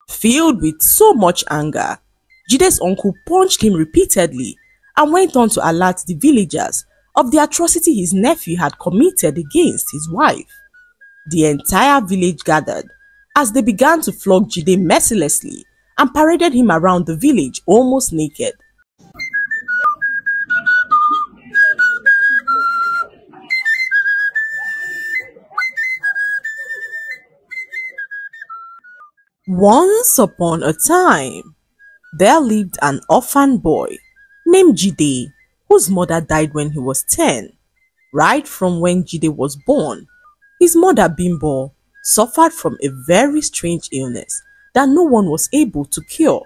Filled with so much anger, Jide's uncle punched him repeatedly and went on to alert the villagers of the atrocity his nephew had committed against his wife. The entire village gathered as they began to flog Jide mercilessly and paraded him around the village almost naked. Once upon a time, there lived an orphan boy named Jide, whose mother died when he was 10. Right from when Jide was born, his mother Bimbo suffered from a very strange illness that no one was able to cure.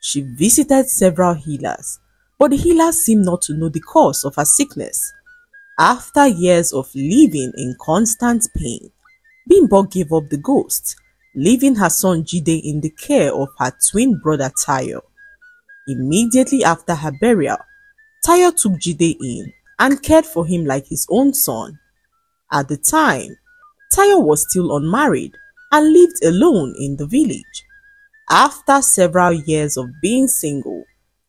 She visited several healers, but the healers seemed not to know the cause of her sickness. After years of living in constant pain, Bimbo gave up the ghost, leaving her son Jide in the care of her twin brother Tayo. Immediately after her burial, Tayo took Jide in and cared for him like his own son. At the time, Tayo was still unmarried and lived alone in the village. After several years of being single,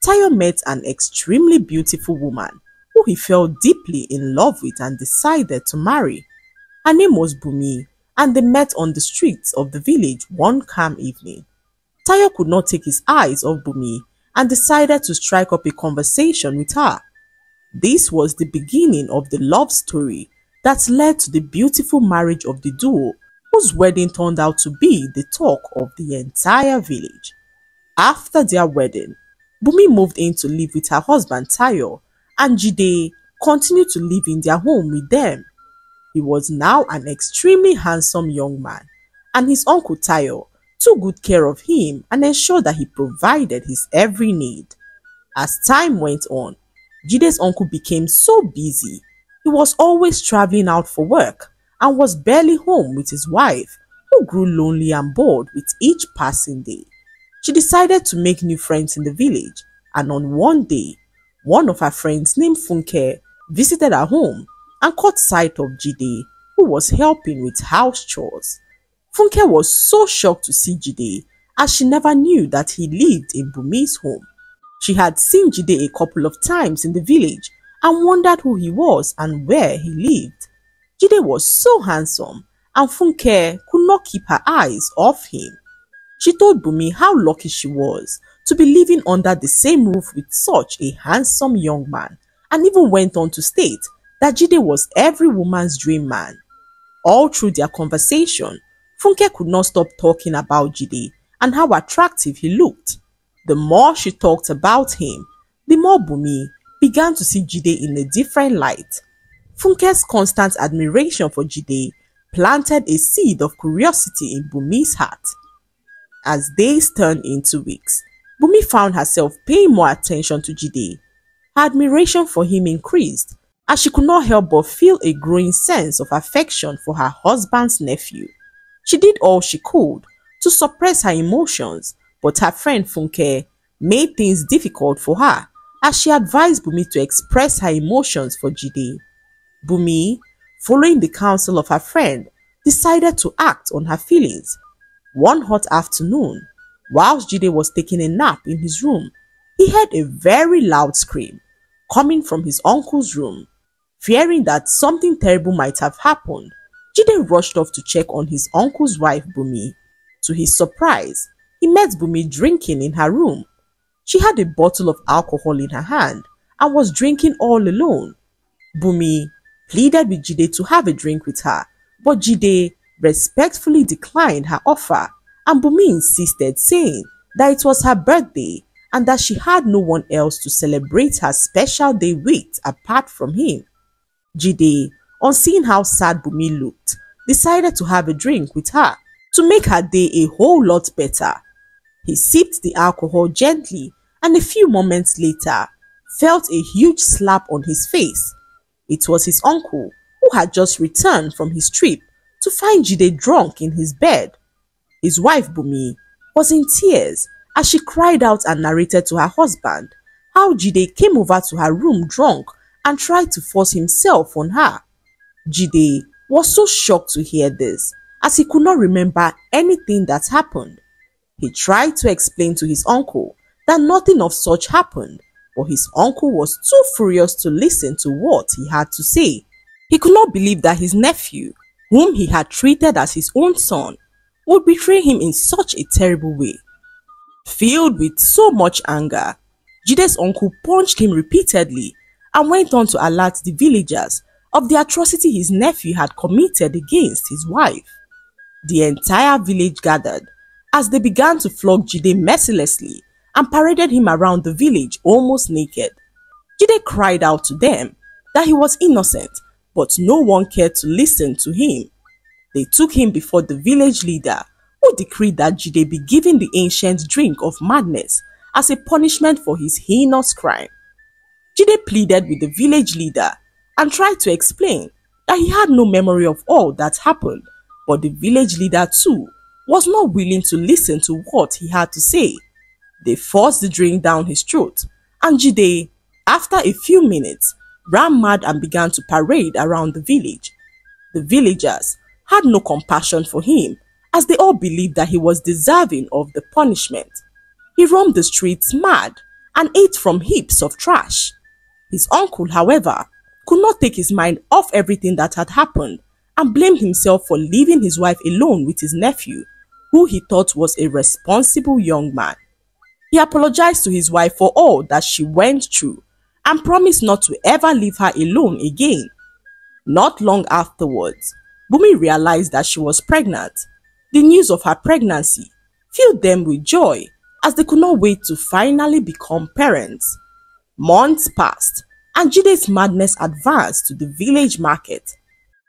Tayo met an extremely beautiful woman who he fell deeply in love with and decided to marry. Her name was Bumi, and they met on the streets of the village one calm evening. Tayo could not take his eyes off Bumi and decided to strike up a conversation with her. This was the beginning of the love story that led to the beautiful marriage of the duo, whose wedding turned out to be the talk of the entire village. After their wedding, Bumi moved in to live with her husband Tayo, and Jide continued to live in their home with them. He was now an extremely handsome young man, and his uncle Tayo took good care of him and ensured that he provided his every need. As time went on, Jide's uncle became so busy. He was always traveling out for work and was barely home with his wife, who grew lonely and bored with each passing day. She decided to make new friends in the village, and on one day, one of her friends named Funke visited her home and caught sight of Jide, who was helping with house chores. Funke was so shocked to see Jide, as she never knew that he lived in Bumi's home. She had seen Jide a couple of times in the village and wondered who he was and where he lived. Jide was so handsome, and Funke could not keep her eyes off him. She told Bumi how lucky she was to be living under the same roof with such a handsome young man, and even went on to state that Jide was every woman's dream man. All through their conversation, Funke could not stop talking about Jide and how attractive he looked. The more she talked about him, the more Bumi began to see Jide in a different light. Funke's constant admiration for Jide planted a seed of curiosity in Bumi's heart. As days turned into weeks, Bumi found herself paying more attention to Jide. Her admiration for him increased, as she could not help but feel a growing sense of affection for her husband's nephew. She did all she could to suppress her emotions, but her friend Funke made things difficult for her, as she advised Bumi to express her emotions for Jide. Bumi, following the counsel of her friend, decided to act on her feelings. One hot afternoon, whilst Jide was taking a nap in his room, he heard a very loud scream coming from his uncle's room. Fearing that something terrible might have happened, Jide rushed off to check on his uncle's wife Bumi. To his surprise, he met Bumi drinking in her room. She had a bottle of alcohol in her hand and was drinking all alone. Bumi pleaded with Jide to have a drink with her, but Jide respectfully declined her offer, and Bumi insisted, saying that it was her birthday and that she had no one else to celebrate her special day with apart from him. Jide, on seeing how sad Bumi looked, decided to have a drink with her to make her day a whole lot better. He sipped the alcohol gently, and a few moments later felt a huge slap on his face. It was his uncle, who had just returned from his trip, to find Jide drunk in his bed. His wife Bumi was in tears as she cried out and narrated to her husband how Jide came over to her room drunk and tried to force himself on her. Jide was so shocked to hear this, as he could not remember anything that happened. He tried to explain to his uncle that nothing of such happened, but his uncle was too furious to listen to what he had to say. He could not believe that his nephew, whom he had treated as his own son, would betray him in such a terrible way. Filled with so much anger, Jide's uncle punched him repeatedly and went on to alert the villagers of the atrocity his nephew had committed against his wife. The entire village gathered as they began to flog Jide mercilessly and paraded him around the village almost naked. Jide cried out to them that he was innocent, but no one cared to listen to him. They took him before the village leader, who decreed that Jide be given the ancient drink of madness as a punishment for his heinous crime. Jide pleaded with the village leader and tried to explain that he had no memory of all that happened, but the village leader too was not willing to listen to what he had to say. They forced the drink down his throat, and Jide, after a few minutes, ran mad and began to parade around the village. The villagers had no compassion for him, as they all believed that he was deserving of the punishment. He roamed the streets mad and ate from heaps of trash. His uncle, however, could not take his mind off everything that had happened and blamed himself for leaving his wife alone with his nephew, who he thought was a responsible young man. He apologized to his wife for all that she went through and promised not to ever leave her alone again. Not long afterwards, Bumi realized that she was pregnant. The news of her pregnancy filled them with joy as they could not wait to finally become parents. Months passed and Jide's madness advanced to the village market.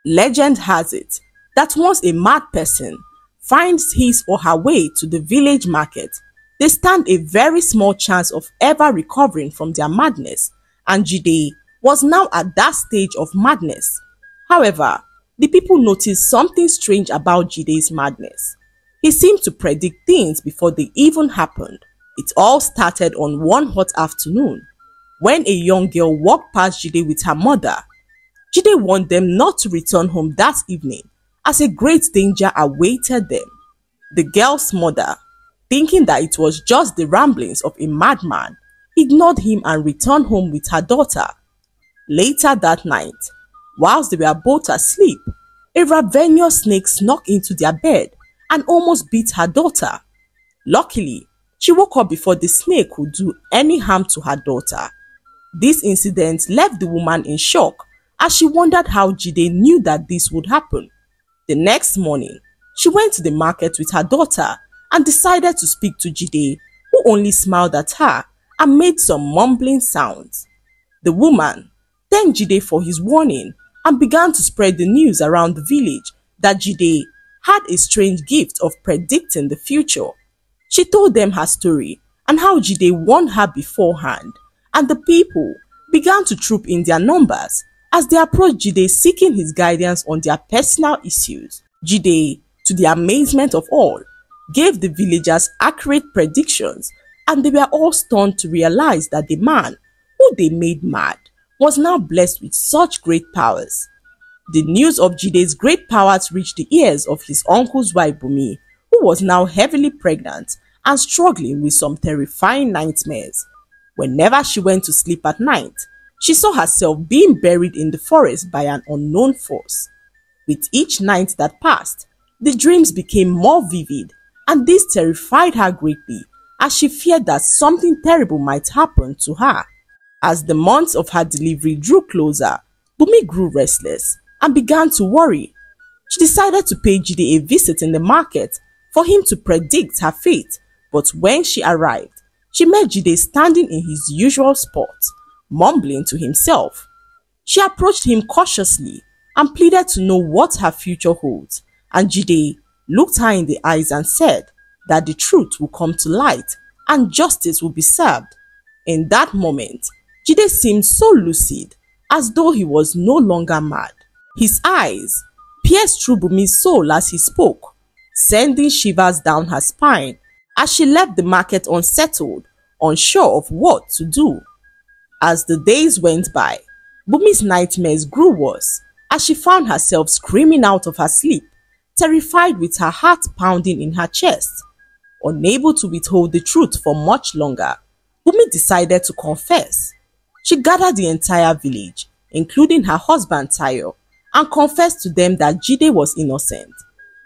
Legend has it that once a mad person finds his or her way to the village market, they stand a very small chance of ever recovering from their madness, and Jide was now at that stage of madness. However, the people noticed something strange about Jide's madness. He seemed to predict things before they even happened. It all started on one hot afternoon when a young girl walked past Jide with her mother. Jide warned them not to return home that evening as a great danger awaited them. The girl's mother, thinking that it was just the ramblings of a madman, ignored him and returned home with her daughter. Later that night, whilst they were both asleep, a ravenous snake snuck into their bed and almost bit her daughter. Luckily, she woke up before the snake could do any harm to her daughter. This incident left the woman in shock as she wondered how Jide knew that this would happen. The next morning, she went to the market with her daughter and decided to speak to Jide, who only smiled at her and made some mumbling sounds. The woman thanked Jide for his warning and began to spread the news around the village that Jide had a strange gift of predicting the future. She told them her story and how Jide warned her beforehand, and the people began to troop in their numbers as they approached Jide seeking his guidance on their personal issues. Jide, to the amazement of all, gave the villagers accurate predictions, and they were all stunned to realize that the man who they made mad was now blessed with such great powers. The news of Jide's great powers reached the ears of his uncle's wife Bumi, who was now heavily pregnant and struggling with some terrifying nightmares. Whenever she went to sleep at night, she saw herself being buried in the forest by an unknown force. With each night that passed, the dreams became more vivid, and this terrified her greatly as she feared that something terrible might happen to her. As the months of her delivery drew closer, Bumi grew restless and began to worry. She decided to pay Jide a visit in the market for him to predict her fate, but when she arrived, she met Jide standing in his usual spot, mumbling to himself. She approached him cautiously and pleaded to know what her future holds, and Jide looked her in the eyes and said that the truth will come to light and justice will be served. In that moment, Jide seemed so lucid, as though he was no longer mad. His eyes pierced through Bumi's soul as he spoke, sending shivers down her spine as she left the market unsettled, unsure of what to do. As the days went by, Bumi's nightmares grew worse as she found herself screaming out of her sleep, terrified with her heart pounding in her chest. Unable to withhold the truth for much longer, Bumi decided to confess. She gathered the entire village, including her husband Tayo, and confessed to them that Jide was innocent.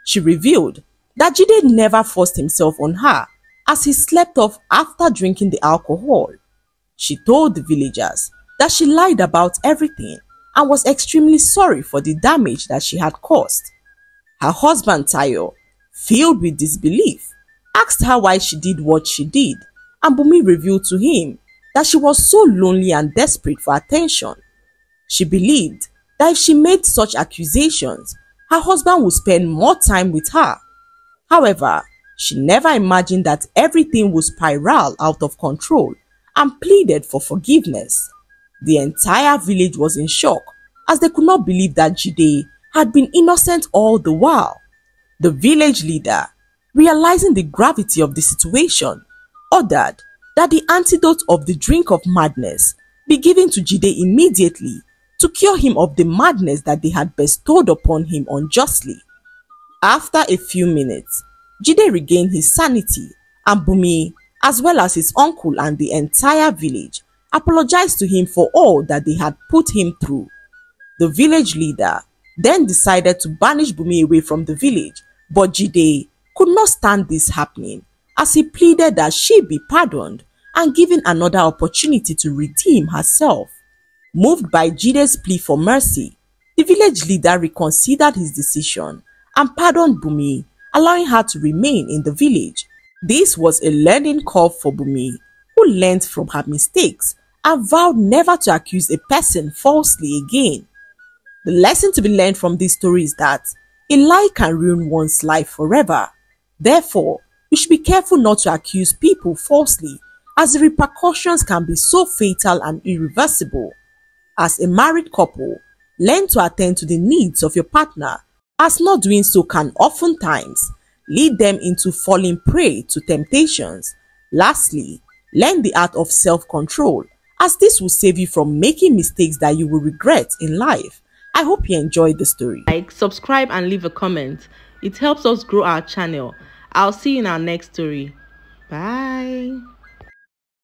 She revealed that Jide never forced himself on her as he slept off after drinking the alcohol. She told the villagers that she lied about everything and was extremely sorry for the damage that she had caused. Her husband Tayo, filled with disbelief, asked her why she did what she did, and Bumi revealed to him that she was so lonely and desperate for attention. She believed that if she made such accusations, her husband would spend more time with her. However, she never imagined that everything would spiral out of control and pleaded for forgiveness. The entire village was in shock as they could not believe that Jide had been innocent all the while. The village leader, realizing the gravity of the situation, ordered that the antidote of the drink of madness be given to Jide immediately to cure him of the madness that they had bestowed upon him unjustly. After a few minutes, Jide regained his sanity, and Bumi, as well as his uncle and the entire village, apologized to him for all that they had put him through. The village leader then decided to banish Bumi away from the village, but Jide could not stand this happening as he pleaded that she be pardoned and given another opportunity to redeem herself. Moved by Jide's plea for mercy, the village leader reconsidered his decision and pardoned Bumi, allowing her to remain in the village. This was a learning curve for Bumi, who learned from her mistakes and vowed never to accuse a person falsely again. The lesson to be learned from this story is that a lie can ruin one's life forever. Therefore, we should be careful not to accuse people falsely, as the repercussions can be so fatal and irreversible. As a married couple, learn to attend to the needs of your partner, as not doing so can oftentimes lead them into falling prey to temptations. Lastly, learn the art of self-control, as this will save you from making mistakes that you will regret in life. I hope you enjoyed the story. Like, subscribe and leave a comment. It helps us grow our channel. I'll see you in our next story. Bye.